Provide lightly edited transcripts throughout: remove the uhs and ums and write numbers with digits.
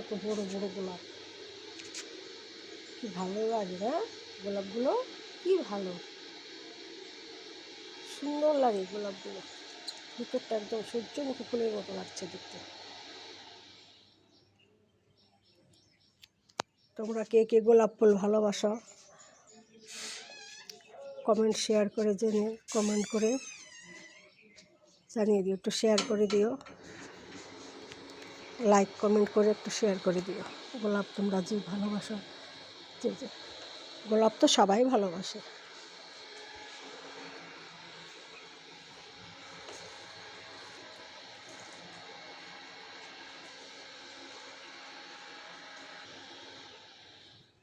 কত বড় বড় গোলাপ, কি ভালো লাগে না গোলাপগুলো, কি ভালো সুন্দর লাগে গোলাপগুলো। ভিতরটা একদম সূর্যমুখী ফুলের মতো লাগছে দেখতে। তোমরা কে কে গোলাপ ফুল ভালোবাসো কমেন্ট শেয়ার করে কমেন্ট করে জানিয়ে দিও, একটু শেয়ার করে দিও, লাইক কমেন্ট করে একটু শেয়ার করে দিও। গোলাপ তোমরা যে ভালোবাসো, যে গোলাপ তো সবাই ভালোবাসে।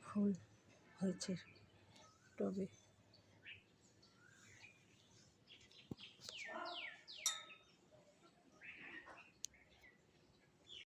ফুল হয়েছে টবে।